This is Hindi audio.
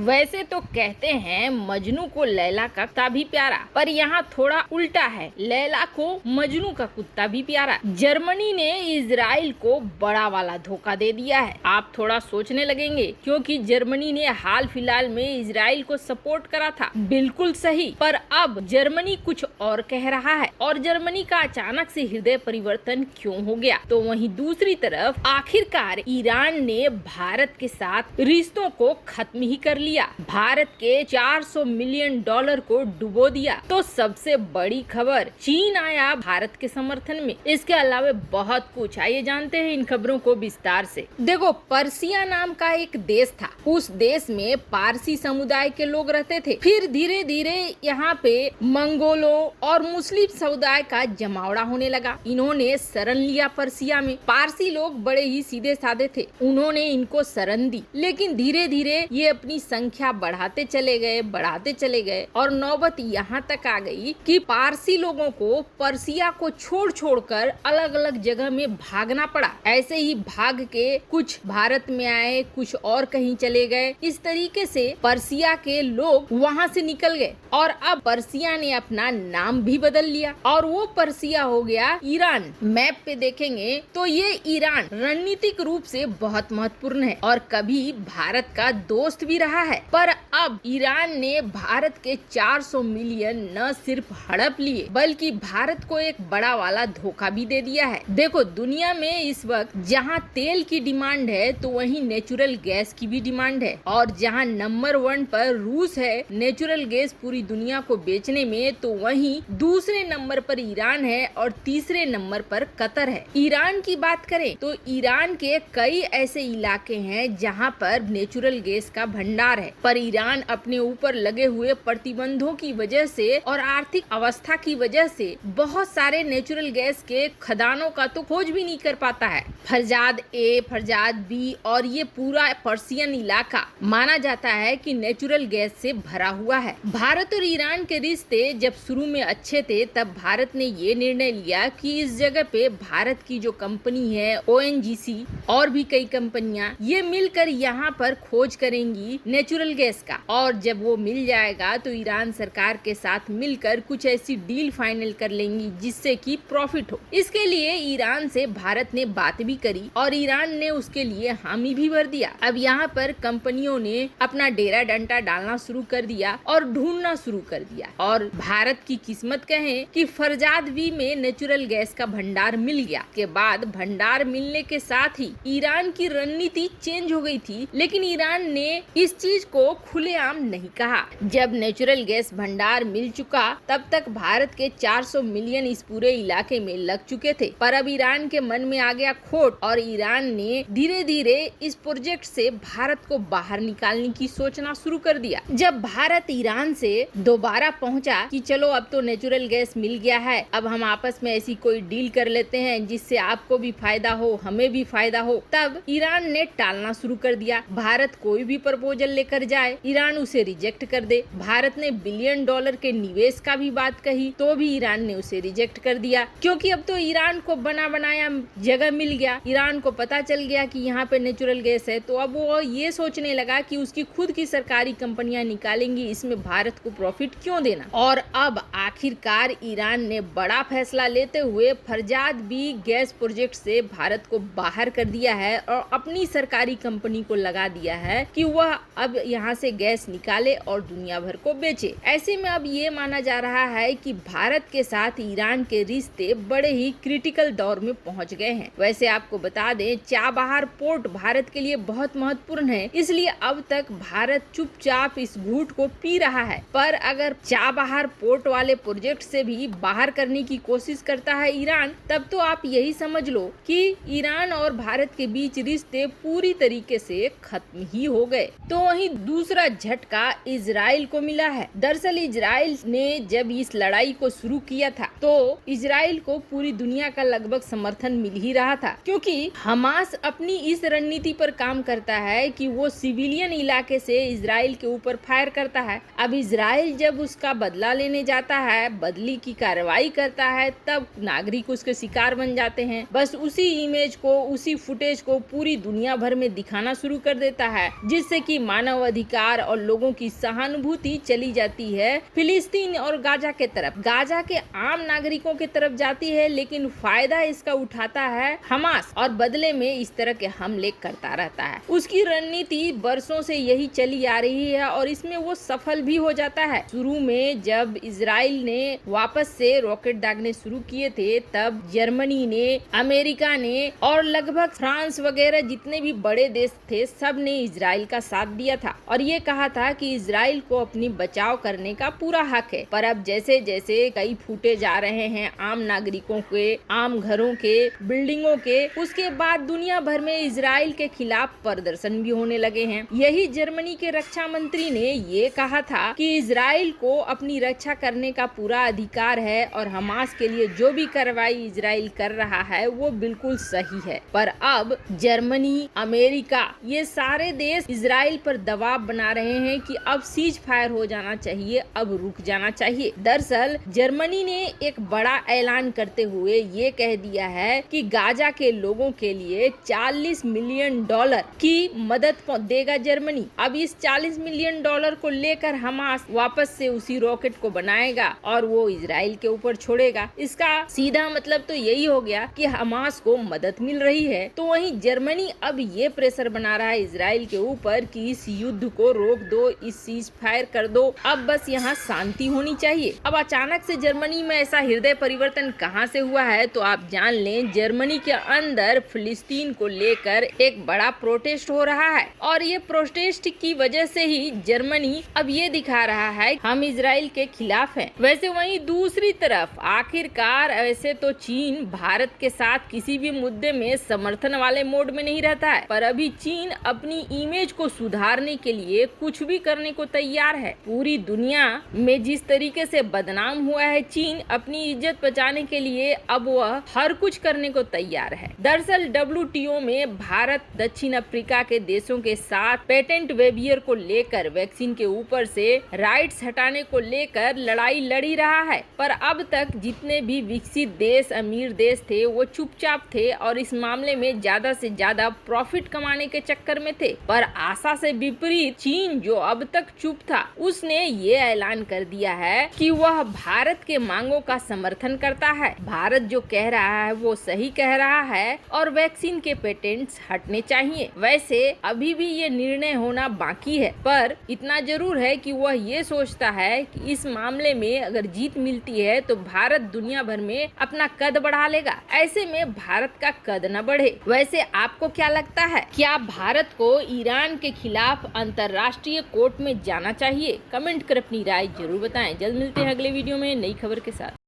वैसे तो कहते हैं मजनू को लैला का कुत्ता भी प्यारा, पर यहाँ थोड़ा उल्टा है, लैला को मजनू का कुत्ता भी प्यारा। जर्मनी ने इजराइल को बड़ा वाला धोखा दे दिया है। आप थोड़ा सोचने लगेंगे क्योंकि जर्मनी ने हाल फिलहाल में इजराइल को सपोर्ट करा था, बिल्कुल सही, पर अब जर्मनी कुछ और कह रहा है। और जर्मनी का अचानक से हृदय परिवर्तन क्यों हो गया? तो वहीं दूसरी तरफ आखिरकार ईरान ने भारत के साथ रिश्तों को खत्म ही कर लिया, भारत के 400 मिलियन डॉलर को डुबो दिया। तो सबसे बड़ी खबर, चीन आया भारत के समर्थन में। इसके अलावा बहुत कुछ, आइए जानते हैं इन खबरों को विस्तार से। देखो, पर्सिया नाम का एक देश था, उस देश में पारसी समुदाय के लोग रहते थे। फिर धीरे धीरे यहाँ पे मंगोलों और मुस्लिम समुदाय का जमावड़ा होने लगा। इन्होंने शरण लिया पर्सिया में। पारसी लोग बड़े ही सीधे साधे थे, उन्होंने इनको शरण दी, लेकिन धीरे धीरे ये अपनी संख्या बढ़ाते चले गए और नौबत यहाँ तक आ गई कि पारसी लोगों को पर्सिया को छोड़ अलग अलग जगह में भागना पड़ा। ऐसे ही भाग के कुछ भारत में आए, कुछ और कहीं चले गए। इस तरीके से पर्सिया के लोग वहाँ से निकल गए और अब पर्सिया ने अपना नाम भी बदल लिया और वो पर्सिया हो गया ईरान। मैप पे देखेंगे तो ये ईरान रणनीतिक रूप से बहुत महत्वपूर्ण है और कभी भारत का दोस्त भी रहा है। पर अब ईरान ने भारत के 400 मिलियन न सिर्फ हड़प लिए, बल्कि भारत को एक बड़ा वाला धोखा भी दे दिया है। देखो, दुनिया में इस वक्त जहां तेल की डिमांड है तो वहीं नेचुरल गैस की भी डिमांड है, और जहां नंबर 1 पर रूस है नेचुरल गैस पूरी दुनिया को बेचने में, तो वहीं दूसरे नंबर पर ईरान है और तीसरे नंबर पर कतर है। ईरान की बात करें तो ईरान के कई ऐसे इलाके हैं जहां पर नेचुरल गैस का भंडार है, पर ईरान अपने ऊपर लगे हुए प्रतिबंधों की वजह से और आर्थिक अवस्था की वजह से बहुत सारे नेचुरल गैस के खदानों का तो खोज भी नहीं कर पाता है। फरजाद ए, फरजाद बी और ये पूरा पर्सियन इलाका माना जाता है कि नेचुरल गैस से भरा हुआ है। भारत और ईरान के रिश्ते जब शुरू में अच्छे थे, तब भारत ने ये निर्णय लिया कि इस जगह पे भारत की जो कंपनी है ONGC और भी कई कंपनियां ये मिलकर यहाँ पर खोज करेंगी नेचुरल गैस का, और जब वो मिल जाएगा तो ईरान सरकार के साथ मिलकर कुछ ऐसी डील फाइनल कर लेंगी जिससे कि प्रॉफिट हो। इसके लिए ईरान से भारत ने बात भी करी और ईरान ने उसके लिए हामी भी भर दिया। अब यहाँ पर कंपनियों ने अपना डेरा डंडा डालना शुरू कर दिया और ढूंढना शुरू कर दिया, और भारत की किस्मत कहें कि फरजाद बी में नेचुरल गैस का भंडार मिल गया। के बाद भंडार मिलने के साथ ही ईरान की रणनीति चेंज हो गई थी, लेकिन ईरान ने इस चीज को खुलेआम नहीं कहा। जब नेचुरल गैस भंडार मिल चुका, तब तक भारत के 400 मिलियन इस पूरे इलाके में लग चुके थे, पर अब ईरान के मन में आ गया खोट और ईरान ने धीरे धीरे इस प्रोजेक्ट से भारत को बाहर निकालने की सोचना शुरू कर दिया। जब भारत ईरान से दोबारा पहुंचा कि चलो अब तो नेचुरल गैस मिल गया है, अब हम आपस में ऐसी कोई डील कर लेते हैं जिससे आपको भी फायदा हो, हमें भी फायदा हो, तब ईरान ने टालना शुरू कर दिया। भारत कोई भी प्रपोजल लेकर जाए, ईरान उसे रिजेक्ट कर दे। भारत ने बिलियन डॉलर के निवेश का भी बात कही तो भी ईरान ने उसे रिजेक्ट कर दिया, क्योंकि अब तो ईरान को बना बनाया जगह मिल गया। ईरान को पता चल गया कि यहाँ पे नेचुरल गैस है, तो अब वो ये सोचने लगा कि उसकी खुद की सरकारी कंपनियां निकालेंगी, इसमें भारत को प्रॉफिट क्यों देना। और अब आखिरकार ईरान ने बड़ा फैसला लेते हुए फरजाद बी गैस प्रोजेक्ट से भारत को बाहर कर दिया है और अपनी सरकारी कंपनी को लगा दिया है कि वह अब यहाँ से गैस निकाले और दुनिया भर को बेचे। ऐसे में अब ये माना जा रहा है कि भारत के साथ ईरान के रिश्ते बड़े ही क्रिटिकल दौर में पहुंच गए हैं। वैसे आपको बता दें, चाबहार पोर्ट भारत के लिए बहुत महत्वपूर्ण है, इसलिए अब तक भारत चुपचाप इस घूंट को पी रहा है। पर अगर चाबहार पोर्ट वाले प्रोजेक्ट से भी बाहर करने की कोशिश करता है ईरान, तब तो आप यही समझ लो कि ईरान और भारत के बीच रिश्ते पूरी तरीके से खत्म ही हो गए। तो वहीं दूसरा झटका इजराइल को मिला है। दरअसल इजराइल ने जब इस लड़ाई को शुरू किया था तो इजराइल को पूरी दुनिया का लगभग समर्थन मिल ही रहा था, क्योंकि हमास अपनी इस रणनीति पर काम करता है कि वो सिविलियन इलाके से इजराइल के ऊपर फायर करता है। अब इजराइल जब उसका बदला लेने जाता है, बदली की कार्रवाई करता है, तब नागरिक उसके शिकार बन जाते हैं। बस उसी इमेज को, उसी फुटेज को पूरी दुनिया भर में दिखाना शुरू कर देता है, जिससे कि मानव अधिकार, प्यार और लोगों की सहानुभूति चली जाती है फिलिस्तीन और गाजा के तरफ, गाजा के आम नागरिकों के तरफ जाती है, लेकिन फायदा इसका उठाता है हमास और बदले में इस तरह के हमले करता रहता है। उसकी रणनीति बरसों से यही चली आ रही है और इसमें वो सफल भी हो जाता है। शुरू में जब इजराइल ने वापस से रॉकेट दागने शुरू किए थे, तब जर्मनी ने, अमेरिका ने और लगभग फ्रांस वगैरह जितने भी बड़े देश थे, सब ने इजराइल का साथ दिया था और ये कहा था कि इजराइल को अपनी बचाव करने का पूरा हक है। पर अब जैसे जैसे कई फूटे जा रहे हैं आम नागरिकों के, आम घरों के, बिल्डिंगों के, उसके बाद दुनिया भर में इजराइल के खिलाफ प्रदर्शन भी होने लगे हैं। यही जर्मनी के रक्षा मंत्री ने ये कहा था कि इजराइल को अपनी रक्षा करने का पूरा अधिकार है और हमास के लिए जो भी कार्रवाई इजराइल कर रहा है वो बिल्कुल सही है। पर अब जर्मनी, अमेरिका, ये सारे देश इजराइल पर दबाव बना रहे हैं कि अब सीज फायर हो जाना चाहिए, अब रुक जाना चाहिए। दरअसल जर्मनी ने एक बड़ा ऐलान करते हुए ये कह दिया है कि गाजा के लोगों के लिए $40 मिलियन की मदद देगा जर्मनी। अब इस $40 मिलियन को लेकर हमास वापस से उसी रॉकेट को बनाएगा और वो इजराइल के ऊपर छोड़ेगा। इसका सीधा मतलब तो यही हो गया कि हमास को मदद मिल रही है। तो वहीं जर्मनी अब ये प्रेशर बना रहा है इजराइल के ऊपर कि इस युद्ध को रोक दो, इस सीज फायर कर दो, अब बस यहाँ शांति होनी चाहिए। अब अचानक से जर्मनी में ऐसा हृदय परिवर्तन कहाँ से हुआ है तो आप जान लें, जर्मनी के अंदर फिलिस्तीन को लेकर एक बड़ा प्रोटेस्ट हो रहा है और ये प्रोटेस्ट की वजह से ही जर्मनी अब ये दिखा रहा है हम इजराइल के खिलाफ हैं। वैसे वहीं दूसरी तरफ आखिरकार ऐसे तो चीन भारत के साथ किसी भी मुद्दे में समर्थन वाले मोड में नहीं रहता है, पर अभी चीन अपनी इमेज को सुधारने के लिए कुछ भी करने को तैयार है। पूरी दुनिया में जिस तरीके से बदनाम हुआ है चीन, अपनी इज्जत बचाने के लिए अब वह हर कुछ करने को तैयार है। दरअसल WTO में भारत दक्षिण अफ्रीका के देशों के साथ पेटेंट वेबियर को लेकर, वैक्सीन के ऊपर से राइट्स हटाने को लेकर लड़ाई लड़ी रहा है। पर अब तक जितने भी विकसित देश, अमीर देश थे, वो चुपचाप थे और इस मामले में ज्यादा से ज्यादा प्रॉफिट कमाने के चक्कर में थे। पर आशा से विपरीत चीन, जो अब तक चुप था, उसने ये ऐलान कर दिया है कि वह भारत के मांगों का समर्थन करता है। भारत जो कह रहा है वो सही कह रहा है और वैक्सीन के पेटेंट्स हटने चाहिए। वैसे अभी भी ये निर्णय होना बाकी है, पर इतना जरूर है कि वह ये सोचता है कि इस मामले में अगर जीत मिलती है तो भारत दुनिया भर में अपना कद बढ़ा लेगा। ऐसे में भारत का कद न बढ़े। वैसे आपको क्या लगता है, क्या भारत को ईरान के खिलाफ अंतर्राष्ट्रीय कोर्ट में जाना चाहिए? कमेंट कर अपनी राय जरूर बताएं। जल्द मिलते हैं अगले वीडियो में नई खबर के साथ।